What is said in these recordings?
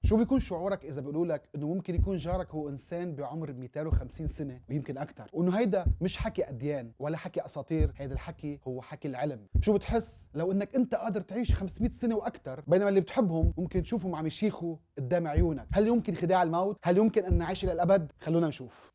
شو بيكون شعورك اذا بيقولوا لك انه ممكن يكون جارك هو انسان بعمر 250 سنه ويمكن اكثر، وانه هيدا مش حكي اديان ولا حكي اساطير، هيدا الحكي هو حكي العلم؟ شو بتحس لو انك انت قادر تعيش 500 سنه واكثر بينما اللي بتحبهم ممكن تشوفهم عم يشيخوا قدام عيونك؟ هل يمكن خداع الموت؟ هل يمكن ان نعيش الى الابد؟ خلونا نشوف.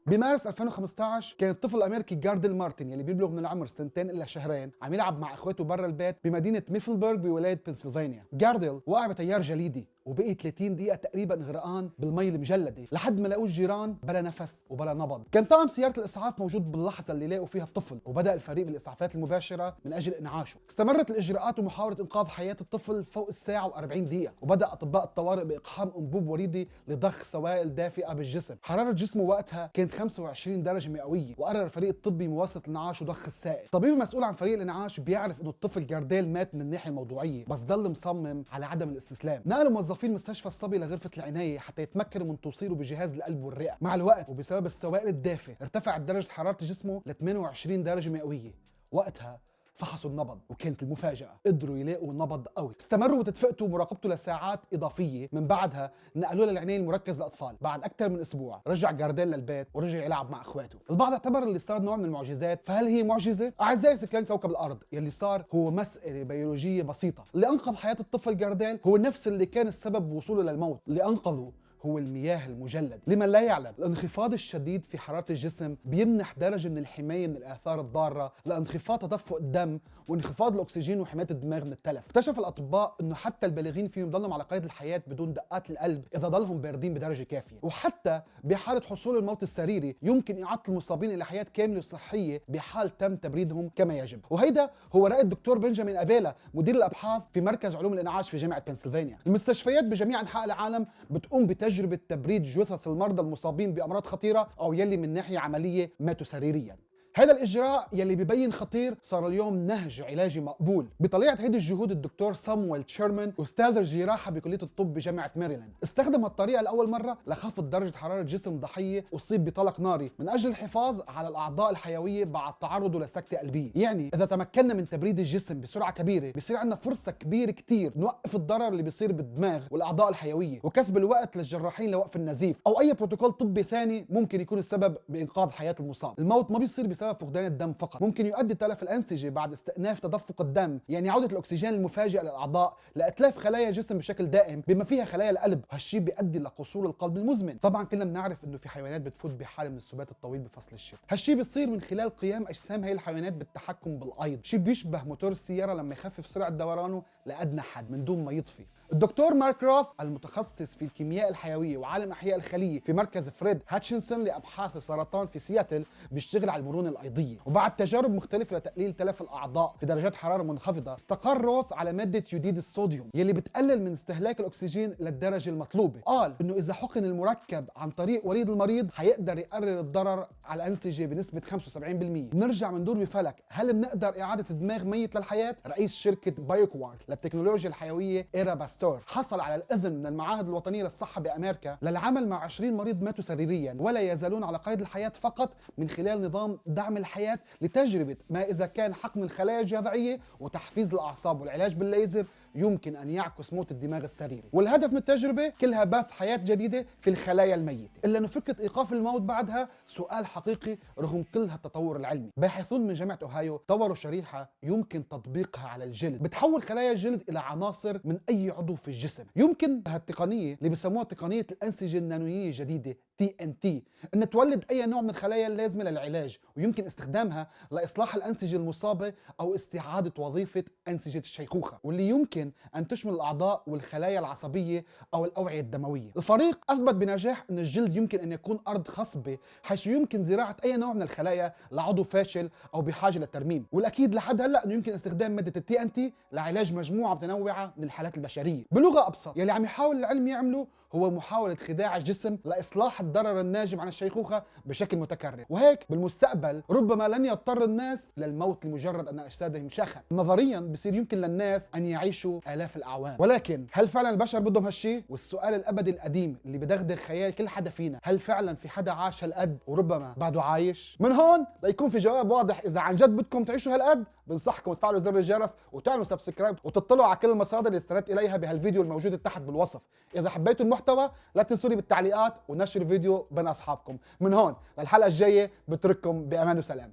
بمارس 2015 كان الطفل الامريكي جاردل مارتن يلي بيبلغ من العمر سنتين الا شهرين عم يلعب مع اخواته برا البيت بمدينه ميفلبرغ بولايه بنسلفانيا. جاردل وقع بتيار جليدي وبقي 30 دقيقة تقريبا غرقان بالمي المجلدة لحد ما لقوا الجيران بلا نفس وبلا نبض. كان طاقم سيارة الإسعاف موجود باللحظة اللي لقوا فيها الطفل، وبدأ الفريق بالإسعافات المباشرة من أجل إنعاشه. استمرت الإجراءات ومحاولة إنقاذ حياة الطفل فوق الساعة و40 دقيقة، وبدأ أطباء الطوارئ بإقحام أنبوب وريدي لضخ سوائل دافئة بالجسم. حرارة جسمه وقتها كانت 25 درجة مئوية، وقرر الفريق الطبي مواصلة الإنعاش وضخ السائل. الطبيب المسؤول عن فريق الإنعاش بيعرف إنه الطفل جارديل مات من الناحية الموضوعية، بس ضل مصمم على عدم الاستسلام. نقلوا موظفين مستشفى الصبي لغرفة العناية حتى يتمكنوا من توصيله بجهاز القلب والرئة. مع الوقت وبسبب السوائل الدافئة ارتفعت درجة حرارة جسمه ل 28 درجة مئوية. وقتها فحصوا النبض، وكانت المفاجأة قدروا يلاقوا نبض قوي. استمروا بتدفئته ومراقبته لساعات إضافية. من بعدها نقلوه للعناية المركز للأطفال. بعد أكثر من أسبوع رجع جارديل للبيت ورجع يلعب مع أخواته. البعض اعتبر اللي صار نوع من المعجزات، فهل هي معجزة؟ أعزائي سكان كوكب الأرض، يلي صار هو مسألة بيولوجية بسيطة. اللي أنقذ حياة الطفل جارديل هو نفس اللي كان السبب بوصوله للموت. اللي أنقذه هو المياه المجلد. لمن لا يعلم، الانخفاض الشديد في حرارة الجسم بيمنح درجة من الحماية من الآثار الضارة لانخفاض تدفق الدم وانخفاض الأكسجين وحماية الدماغ من التلف. اكتشف الأطباء أنه حتى البالغين فيهم ضلهم على قيد الحياة بدون دقات القلب إذا ضلهم باردين بدرجة كافية. وحتى بحالة حصول الموت السريري يمكن إعادة المصابين إلى حياة كاملة وصحية بحال تم تبريدهم كما يجب. وهيدا هو رأي الدكتور بنجامين أبيلا مدير الأبحاث في مركز علوم الإنعاش في جامعة بنسلفانيا. المستشفيات بجميع أنحاء العالم بتقوم بتجربة تبريد جثث المرضى المصابين بأمراض خطيرة أو يلي من ناحية عملية ماتوا سريريا. هذا الإجراء يلي ببين خطير صار اليوم نهج علاجي مقبول. بطليعة هيدي الجهود الدكتور سامويل تشيرمان أستاذ الجراحة بكلية الطب بجامعة ماريلاند استخدم الطريقة لأول مرة لخفض درجة حرارة جسم ضحية أصيب بطلق ناري من أجل الحفاظ على الأعضاء الحيوية بعد تعرضه لسكتة قلبية. يعني إذا تمكنا من تبريد الجسم بسرعة كبيرة بصير عندنا فرصة كبيرة كتير نوقف الضرر اللي بيصير بالدماغ والأعضاء الحيوية وكسب الوقت للجراحين لوقف النزيف أو أي بروتوكول طبي ثاني ممكن يكون السبب بإنقاذ حياة المصاب. الموت ما بيصير بسبب فقدان الدم فقط، ممكن يؤدي تلف الأنسجة بعد استئناف تدفق الدم، يعني عودة الأكسجين المفاجئ للأعضاء لإتلاف خلايا الجسم بشكل دائم بما فيها خلايا القلب، وهالشيء بيؤدي لقصور القلب المزمن. طبعا كلنا بنعرف إنه في حيوانات بتفوت بحالة من السبات الطويل بفصل الشتاء، هالشيء بيصير من خلال قيام أجسام هي الحيوانات بالتحكم بالأيض، شيء بيشبه موتور السيارة لما يخفف سرعة دورانه لأدنى حد من دون ما يطفي. الدكتور مارك روث المتخصص في الكيمياء الحيوية وعالم أحياء الخلية في مركز فريد هاتشنسون لأبحاث السرطان في سياتل بيشتغل على المرونة الأيضية، وبعد تجارب مختلفة لتقليل تلف الأعضاء في درجات حرارة منخفضة استقر روث على مادة يوديد الصوديوم يلي بتقلل من استهلاك الأكسجين للدرجة المطلوبة. قال إنه إذا حقن المركب عن طريق وريد المريض حيقدر يقلل الضرر على الأنسجة بنسبة 75%. نرجع مندور بفلك، هل بنقدر إعادة دماغ ميت للحياة؟ رئيس شركة بايوكوار للتكنولوجيا الحيوية إيرا باستور حصل على الإذن من المعاهد الوطنية للصحة بأمريكا للعمل مع 20 مريض ماتوا سريريا ولا يزالون على قيد الحياة فقط من خلال نظام دعم الحياة لتجربة ما إذا كان حقن الخلايا الجذعية وتحفيز الأعصاب والعلاج بالليزر يمكن أن يعكس موت الدماغ السريري. والهدف من التجربة كلها بث حياة جديدة في الخلايا الميتة، إلا أنه فكرة إيقاف الموت بعدها سؤال حقيقي رغم كل هالتطور العلمي. باحثون من جامعة أوهايو طوروا شريحة يمكن تطبيقها على الجلد بتحول خلايا الجلد إلى عناصر من أي عضو في الجسم. يمكن هالتقنية اللي بسموها تقنية الأنسجة النانوية الجديدة TNT أن تولد أي نوع من الخلايا اللازمة للعلاج، ويمكن استخدامها لإصلاح الأنسجة المصابة أو استعادة وظيفة أنسجة الشيخوخة، واللي يمكن أن تشمل الأعضاء والخلايا العصبية أو الأوعية الدموية. الفريق أثبت بنجاح أن الجلد يمكن أن يكون أرض خصبة حيث يمكن زراعة أي نوع من الخلايا لعضو فاشل أو بحاجة للترميم. والأكيد لحد هلأ أنه يمكن استخدام مادة TNT لعلاج مجموعة متنوعة من الحالات البشرية. بلغة أبسط، يلي عم يحاول العلم يعمله هو محاولة خداع الجسم لإصلاح الضرر الناجم عن الشيخوخة بشكل متكرر، وهيك بالمستقبل ربما لن يضطر الناس للموت لمجرد أن أجسادهم شخت. نظريا بصير يمكن للناس أن يعيشوا آلاف الأعوام، ولكن هل فعلا البشر بدهم هالشيء؟ والسؤال الأبدي القديم اللي بدغدغ خيال كل حدا فينا، هل فعلا في حدا عاش هالقد وربما بعده عايش؟ من هون ليكون في جواب واضح إذا عن جد بدكم تعيشوا هالقد، بنصحكم تفعلوا زر الجرس وتعملوا سبسكرايب وتطلعوا على كل المصادر اللي استندت إليها بهالفيديو الموجود تحت بالوصف. إذا حبيتوا المحتوى لا تنسوني بالتعليقات ونشر الفيديو بين أصحابكم. من هون للحلقة الجاية بترككم بأمان وسلام.